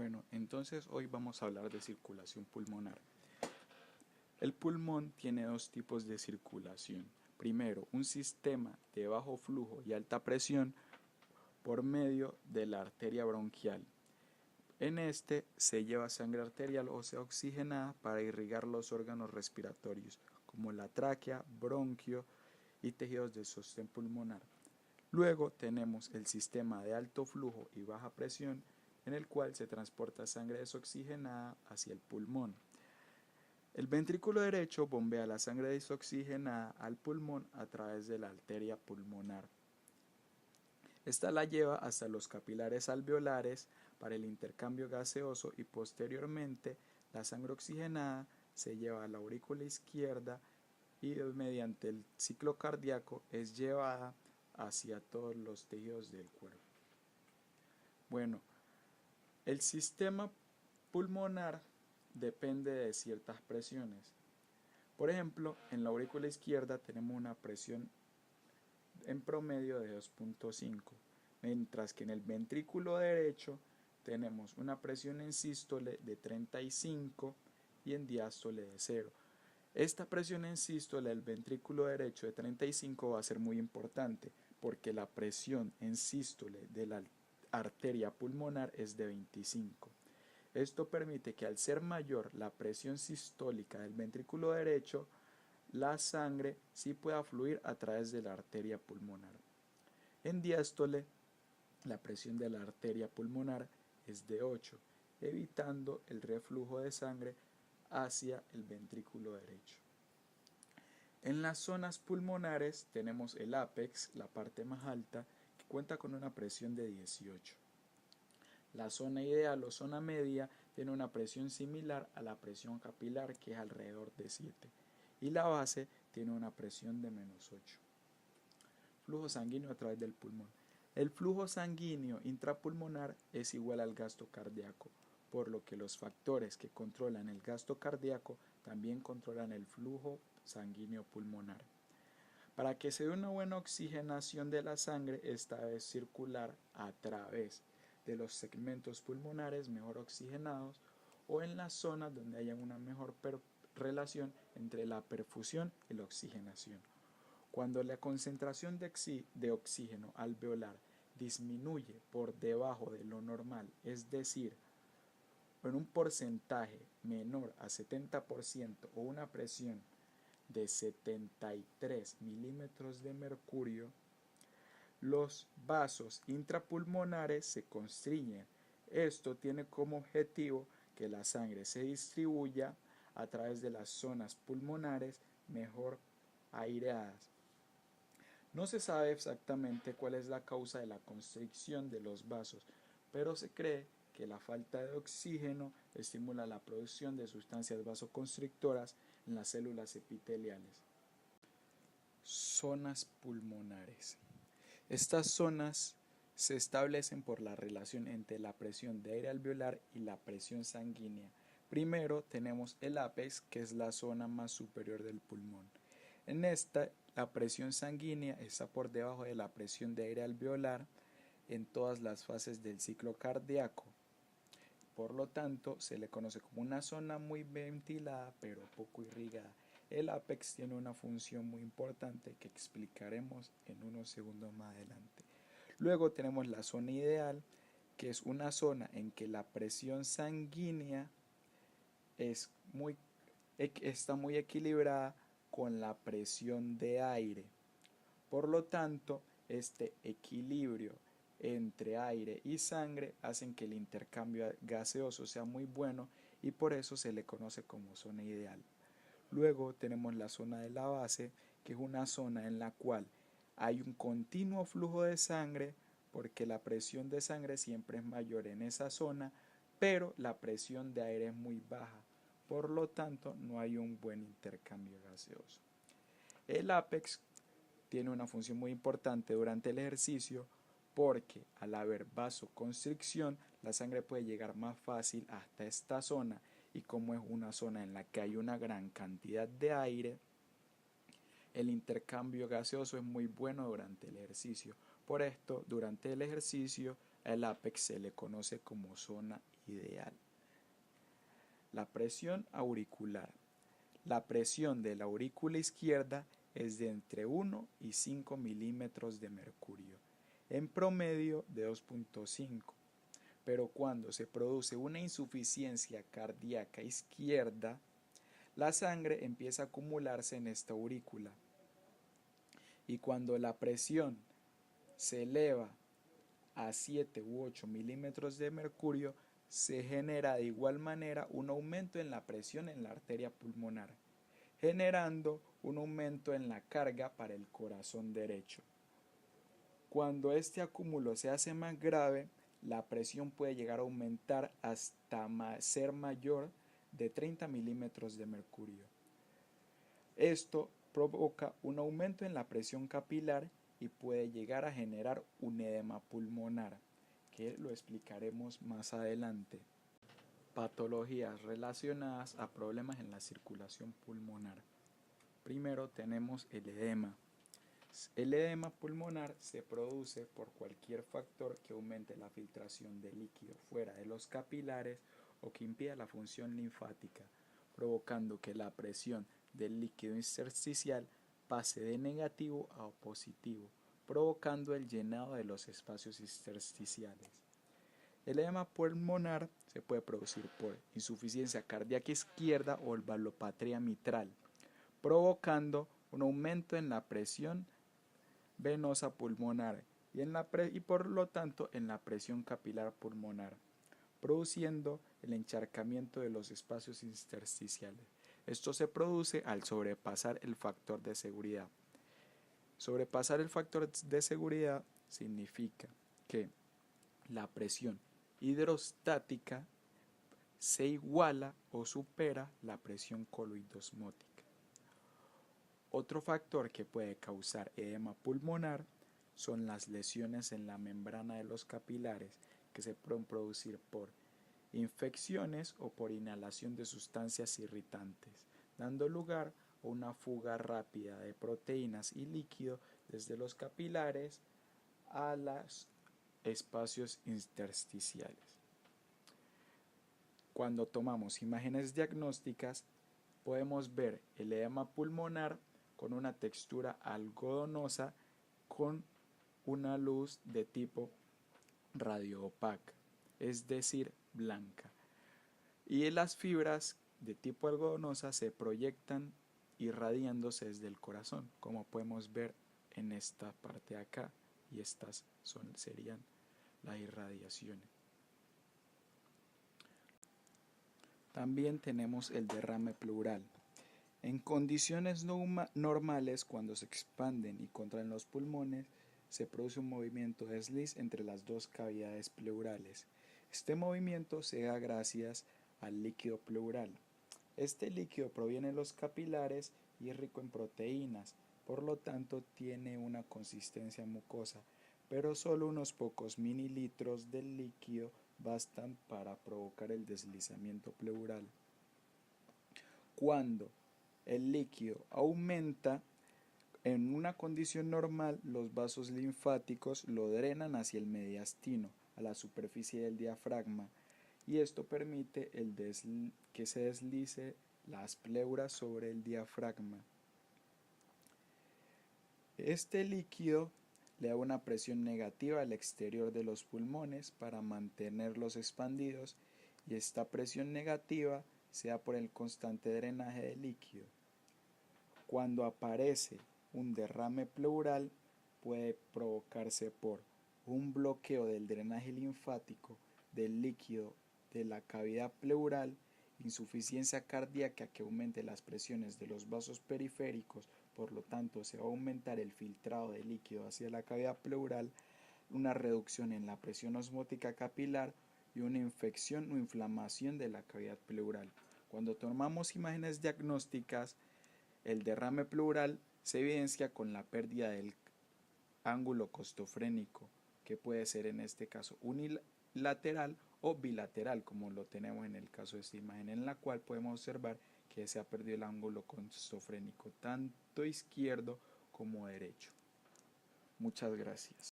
Bueno, entonces hoy vamos a hablar de circulación pulmonar. El pulmón tiene dos tipos de circulación. Primero, un sistema de bajo flujo y alta presión por medio de la arteria bronquial. En este se lleva sangre arterial o sea oxigenada para irrigar los órganos respiratorios, como la tráquea, bronquio y tejidos del sostén pulmonar. Luego tenemos el sistema de alto flujo y baja presión, en el cual se transporta sangre desoxigenada hacia el pulmón. El ventrículo derecho bombea la sangre desoxigenada al pulmón a través de la arteria pulmonar. Esta la lleva hasta los capilares alveolares para el intercambio gaseoso y posteriormente la sangre oxigenada se lleva a la aurícula izquierda y mediante el ciclo cardíaco es llevada hacia todos los tejidos del cuerpo. Bueno, el sistema pulmonar depende de ciertas presiones. Por ejemplo, en la aurícula izquierda tenemos una presión en promedio de 2.5, mientras que en el ventrículo derecho tenemos una presión en sístole de 35 y en diástole de 0. Esta presión en sístole del ventrículo derecho de 35 va a ser muy importante porque la presión en sístole de la arteria pulmonar es de 25. Esto permite que al ser mayor la presión sistólica del ventrículo derecho, la sangre sí pueda fluir a través de la arteria pulmonar. En diástole, la presión de la arteria pulmonar es de 8, evitando el reflujo de sangre hacia el ventrículo derecho. En las zonas pulmonares tenemos el ápex, la parte más alta, que cuenta con una presión de 18. La zona ideal o zona media tiene una presión similar a la presión capilar, que es alrededor de 7, y la base tiene una presión de -8. Flujo sanguíneo a través del pulmón. El flujo sanguíneo intrapulmonar es igual al gasto cardíaco, por lo que los factores que controlan el gasto cardíaco también controlan el flujo sanguíneo pulmonar. Para que se dé una buena oxigenación de la sangre, esta debe circular a través de los segmentos pulmonares mejor oxigenados o en las zonas donde haya una mejor relación entre la perfusión y la oxigenación. Cuando la concentración de oxígeno alveolar disminuye por debajo de lo normal, es decir, en un porcentaje menor a 70% o una presión de 73 milímetros de mercurio, los vasos intrapulmonares se constriñen. Esto tiene como objetivo que la sangre se distribuya a través de las zonas pulmonares mejor aireadas. No se sabe exactamente cuál es la causa de la constricción de los vasos, pero se cree que la falta de oxígeno estimula la producción de sustancias vasoconstrictoras en las células epiteliales. Zonas pulmonares. Estas zonas se establecen por la relación entre la presión de aire alveolar y la presión sanguínea. Primero tenemos el ápex, que es la zona más superior del pulmón. En esta, la presión sanguínea está por debajo de la presión de aire alveolar en todas las fases del ciclo cardíaco. Por lo tanto, se le conoce como una zona muy ventilada pero poco irrigada. El ápex tiene una función muy importante que explicaremos en unos segundos más adelante. Luego tenemos la zona ideal, que es una zona en que la presión sanguínea está muy equilibrada con la presión de aire. Por lo tanto, este equilibrio entre aire y sangre hacen que el intercambio gaseoso sea muy bueno y por eso se le conoce como zona ideal. Luego tenemos la zona de la base, que es una zona en la cual hay un continuo flujo de sangre porque la presión de sangre siempre es mayor en esa zona, pero la presión de aire es muy baja, por lo tanto no hay un buen intercambio gaseoso. El ápex tiene una función muy importante durante el ejercicio porque al haber vasoconstricción la sangre puede llegar más fácil hasta esta zona y como es una zona en la que hay una gran cantidad de aire, el intercambio gaseoso es muy bueno durante el ejercicio. Por esto, durante el ejercicio el ápex se le conoce como zona ideal. La presión auricular. La presión de la aurícula izquierda es de entre 1 y 5 milímetros de mercurio, en promedio de 2.5. Pero cuando se produce una insuficiencia cardíaca izquierda, la sangre empieza a acumularse en esta aurícula. Y cuando la presión se eleva a 7 u 8 milímetros de mercurio, se genera de igual manera un aumento en la presión en la arteria pulmonar, generando un aumento en la carga para el corazón derecho. Cuando este acúmulo se hace más grave, la presión puede llegar a aumentar hasta ser mayor de 30 milímetros de mercurio. Esto provoca un aumento en la presión capilar y puede llegar a generar un edema pulmonar, que lo explicaremos más adelante. Patologías relacionadas a problemas en la circulación pulmonar. Primero tenemos el edema. El edema pulmonar se produce por cualquier factor que aumente la filtración de líquido fuera de los capilares o que impida la función linfática, provocando que la presión del líquido intersticial pase de negativo a positivo, provocando el llenado de los espacios intersticiales. El edema pulmonar se puede producir por insuficiencia cardíaca izquierda o valvulopatía mitral, provocando un aumento en la presión venosa pulmonar y por lo tanto en la presión capilar pulmonar, produciendo el encharcamiento de los espacios intersticiales. Esto se produce al sobrepasar el factor de seguridad. Sobrepasar el factor de seguridad significa que la presión hidrostática se iguala o supera la presión coloidosmótica. Otro factor que puede causar edema pulmonar son las lesiones en la membrana de los capilares que se pueden producir por infecciones o por inhalación de sustancias irritantes, dando lugar a una fuga rápida de proteínas y líquido desde los capilares a los espacios intersticiales. Cuando tomamos imágenes diagnósticas, podemos ver el edema pulmonar con una textura algodonosa con una luz de tipo radioopaca, es decir, blanca. Y las fibras de tipo algodonosa se proyectan irradiándose desde el corazón, como podemos ver en esta parte de acá, y estas serían las irradiaciones. También tenemos el derrame pleural. En condiciones normales, cuando se expanden y contraen los pulmones, se produce un movimiento de desliz entre las dos cavidades pleurales. Este movimiento se da gracias al líquido pleural. Este líquido proviene de los capilares y es rico en proteínas, por lo tanto tiene una consistencia mucosa, pero solo unos pocos mililitros del líquido bastan para provocar el deslizamiento pleural. Cuando el líquido aumenta, en una condición normal, los vasos linfáticos lo drenan hacia el mediastino, a la superficie del diafragma, y esto permite que se deslice las pleuras sobre el diafragma. Este líquido le da una presión negativa al exterior de los pulmones para mantenerlos expandidos, y esta presión negativa se da por el constante drenaje del líquido. Cuando aparece un derrame pleural, puede provocarse por un bloqueo del drenaje linfático del líquido de la cavidad pleural, insuficiencia cardíaca que aumente las presiones de los vasos periféricos, por lo tanto se va a aumentar el filtrado de líquido hacia la cavidad pleural, una reducción en la presión osmótica capilar y una infección o inflamación de la cavidad pleural. Cuando tomamos imágenes diagnósticas, el derrame pleural se evidencia con la pérdida del ángulo costofrénico, que puede ser en este caso unilateral o bilateral, como lo tenemos en el caso de esta imagen, en la cual podemos observar que se ha perdido el ángulo costofrénico, tanto izquierdo como derecho. Muchas gracias.